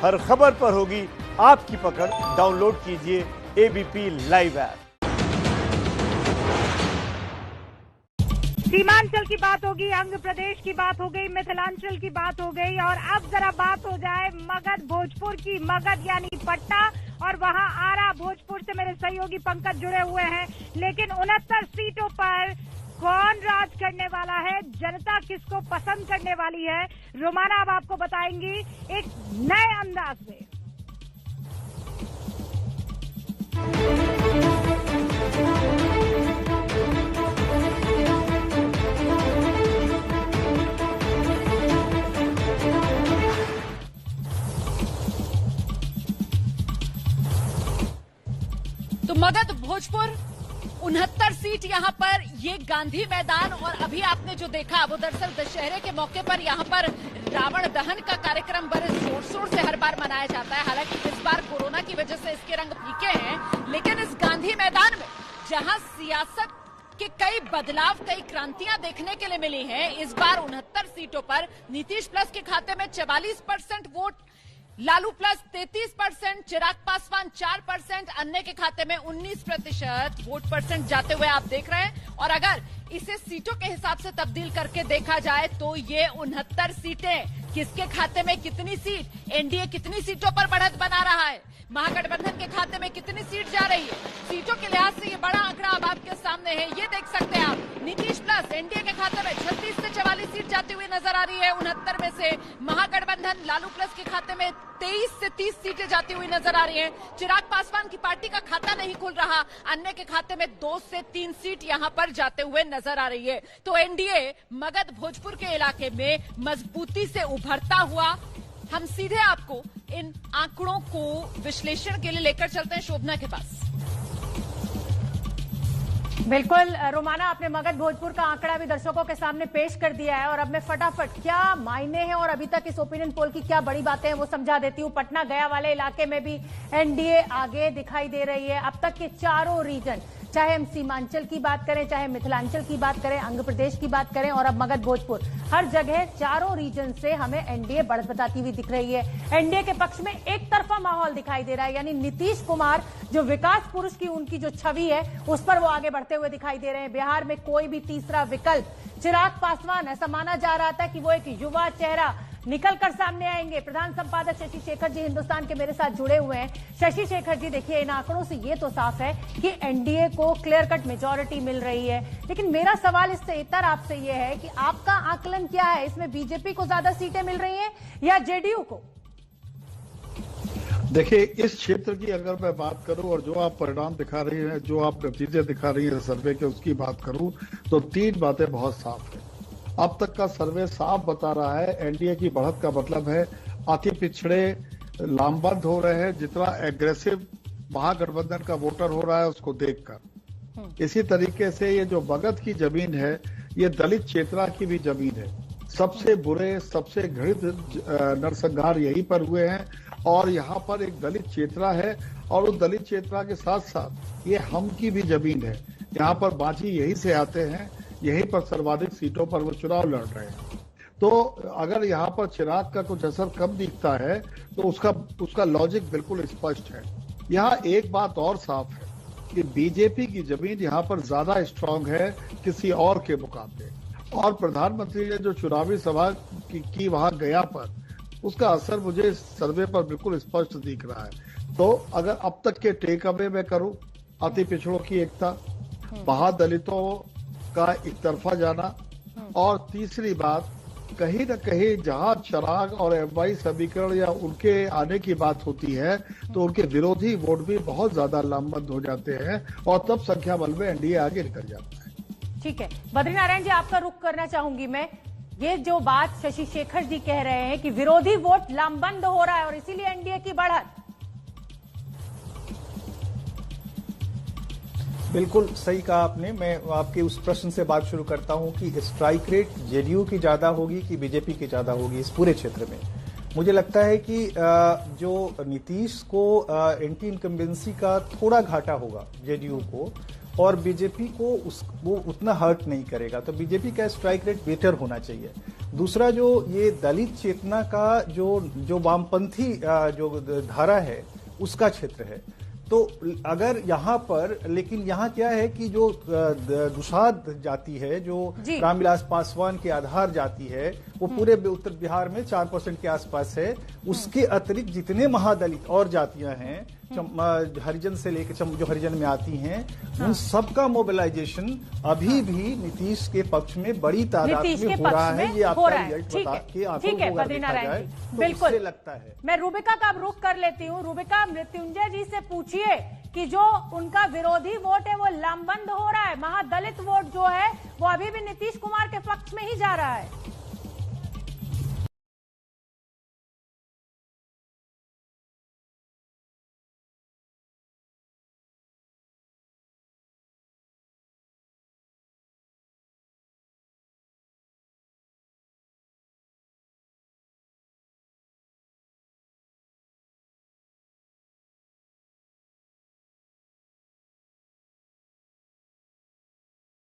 हर खबर पर होगी आपकी पकड़। डाउनलोड कीजिए एबीपी लाइव ऐप। सीमांचल की बात होगी, आंध्र प्रदेश की बात हो गई, मिथिलांचल की बात हो गई, और अब जरा बात हो जाए मगध भोजपुर की। मगध यानी पट्टा, और वहां आरा भोजपुर से मेरे सहयोगी पंकज जुड़े हुए हैं। लेकिन 69 सीटों पर कौन राज करने वाला है, जनता किसको पसंद करने वाली है, रोमाना अब आपको बताएंगी एक नए अंदाज में। तो मगध भोजपुर 69 सीट यहां पर, ये गांधी मैदान। और अभी आपने जो देखा वो दरअसल दशहरे के मौके पर यहां पर रावण दहन का कार्यक्रम बड़े जोर शोर से हर बार मनाया जाता है। हालांकि इस बार कोरोना की वजह से इसके रंग फीके हैं, लेकिन इस गांधी मैदान में जहां सियासत के कई बदलाव, कई क्रांतियां देखने के लिए मिली हैं, इस बार 69 सीटों पर नीतीश प्लस के खाते में 44% वोट, लालू प्लस 33%, चिराग पासवान 4%, अन्य के खाते में 19% वोट परसेंट जाते हुए आप देख रहे हैं। और अगर इसे सीटों के हिसाब से तब्दील करके देखा जाए तो ये 69 सीटें किसके खाते में कितनी सीट, एनडीए कितनी सीटों पर बढ़त बना रहा है, महागठबंधन के खाते में कितनी सीट जा रही है, सीटों के लिहाज से ये बड़ा आंकड़ा अब आपके सामने है। ये देख सकते हैं आप, नीतीश प्लस एनडीए के खाते में 36 से 44 सीट जाती हुई नजर आ रही है 69 में से। महागठबंधन लालू प्लस के खाते में 23 से 30 सीटें जाती हुई नजर आ रही हैं। चिराग पासवान की पार्टी का खाता नहीं खुल रहा, अन्य के खाते में 2 से 3 सीट यहां पर जाते हुए नजर आ रही है। तो एनडीए मगध भोजपुर के इलाके में मजबूती से उभरता हुआ, हम सीधे आपको इन आंकड़ों को विश्लेषण के लिए लेकर चलते हैं शोभना के पास। बिल्कुल रोमाना, आपने मगध भोजपुर का आंकड़ा भी दर्शकों के सामने पेश कर दिया है, और अब मैं फटाफट क्या मायने हैं और अभी तक इस ओपिनियन पोल की क्या बड़ी बातें हैं वो समझा देती हूं। पटना गया वाले इलाके में भी एनडीए आगे दिखाई दे रही है। अब तक के चारों रीजन, चाहे हम सीमांचल की बात करें, चाहे मिथिलांचल की बात करें, आंध्र प्रदेश की बात करें, और अब मगध भोजपुर, हर जगह चारों रीजन से हमें एनडीए बढ़त बताती हुई दिख रही है। एनडीए के पक्ष में एक तरफा माहौल दिखाई दे रहा है, यानी नीतीश कुमार जो विकास पुरुष की उनकी जो छवि है उस पर वो आगे बढ़ते हुए दिखाई दे रहे हैं। बिहार में कोई भी तीसरा विकल्प, चिराग पासवान, ऐसा माना जा रहा था कि वो एक युवा चेहरा निकलकर सामने आएंगे। प्रधान संपादक शशि शेखर जी हिंदुस्तान के मेरे साथ जुड़े हुए हैं। शशि शेखर जी, देखिए इन आंकड़ों से ये तो साफ है कि एनडीए को क्लियर कट मेजॉरिटी मिल रही है, लेकिन मेरा सवाल इससे इतर आपसे ये है कि आपका आकलन क्या है, इसमें बीजेपी को ज्यादा सीटें मिल रही हैं या जेडीयू को? देखिए, इस क्षेत्र की अगर मैं बात करूं और जो आप परिणाम दिखा रही हैं, जो आप नतीजे दिखा रही हैं सर्वे के, उसकी बात करूं तो 3 बातें बहुत साफ है। अब तक का सर्वे साफ बता रहा है एनडीए की बढ़त का मतलब है अति पिछड़े लामबंद हो रहे हैं, जितना एग्रेसिव महागठबंधन का वोटर हो रहा है उसको देखकर। इसी तरीके से ये जो मगध की जमीन है, ये दलित चेतना की भी जमीन है। सबसे बुरे, सबसे घृणित नरसंहार यहीं पर हुए हैं, और यहाँ पर एक दलित चेतना है, और उस दलित चेतना के साथ साथ ये हम की भी जमीन है। यहाँ पर बाजी यहीं से आते हैं, यहीं पर सर्वाधिक सीटों पर वो चुनाव लड़ रहे हैं। तो अगर यहाँ पर चिराग का कुछ असर कम दिखता है तो उसका लॉजिक बिल्कुल स्पष्ट है। यहाँ एक बात और साफ है कि बीजेपी की जमीन यहाँ पर ज्यादा स्ट्रांग है किसी और के मुकाबले, और प्रधानमंत्री ने जो चुनावी सभा की वहां गया पर, उसका असर मुझे सर्वे पर बिल्कुल स्पष्ट दिख रहा है। तो अगर अब तक के टेक अवे में करूं, अति पिछड़ों की एकता, महादलितों का एक तरफा जाना, और तीसरी बात, कहीं न कहीं जहां चिराग और एमवाई समीकरण या उनके आने की बात होती है तो उनके विरोधी वोट भी बहुत ज्यादा लामबंद हो जाते हैं, और तब संख्या बल में एनडीए आगे निकल जाता है। ठीक है, बद्रीनारायण जी, आपका रुख करना चाहूंगी मैं। ये जो बात शशि शेखर जी कह रहे हैं कि विरोधी वोट लामबंद हो रहा है और इसीलिए एनडीए की बढ़त, बिल्कुल सही कहा आपने। मैं आपके उस प्रश्न से बात शुरू करता हूं कि स्ट्राइक रेट जेडीयू की ज्यादा होगी कि बीजेपी की ज्यादा होगी इस पूरे क्षेत्र में। मुझे लगता है कि जो नीतीश को एंटी इनकम्बेंसी का थोड़ा घाटा होगा जेडीयू को, और बीजेपी को वो उतना हर्ट नहीं करेगा। तो बीजेपी का स्ट्राइक रेट बेटर होना चाहिए। दूसरा, जो ये दलित चेतना का जो वामपंथी जो धारा है उसका क्षेत्र है, तो अगर यहाँ पर, लेकिन यहाँ क्या है कि जो दुसाध जाति है, जो रामविलास पासवान के आधार जाति है, वो पूरे उत्तर बिहार में 4% के आसपास है। उसके अतिरिक्त जितने महादलित और जातियां हैं, हरिजन से लेकर जो हरिजन में आती हैं, उन सबका मोबिलाइजेशन अभी भी नीतीश के पक्ष में बड़ी तादाद में हो रहा है। ये आपका रिजल्ट बता के आंखों को अगर देखा जाए तो इससे लगता है। मैं रूबिका का अब रुख कर लेती हूँ। रूबिका, मृत्युंजय जी से पूछिए कि जो उनका विरोधी वोट है वो लामबंद हो रहा है, महादलित वोट जो है वो अभी भी नीतीश कुमार के पक्ष में ही जा रहा है।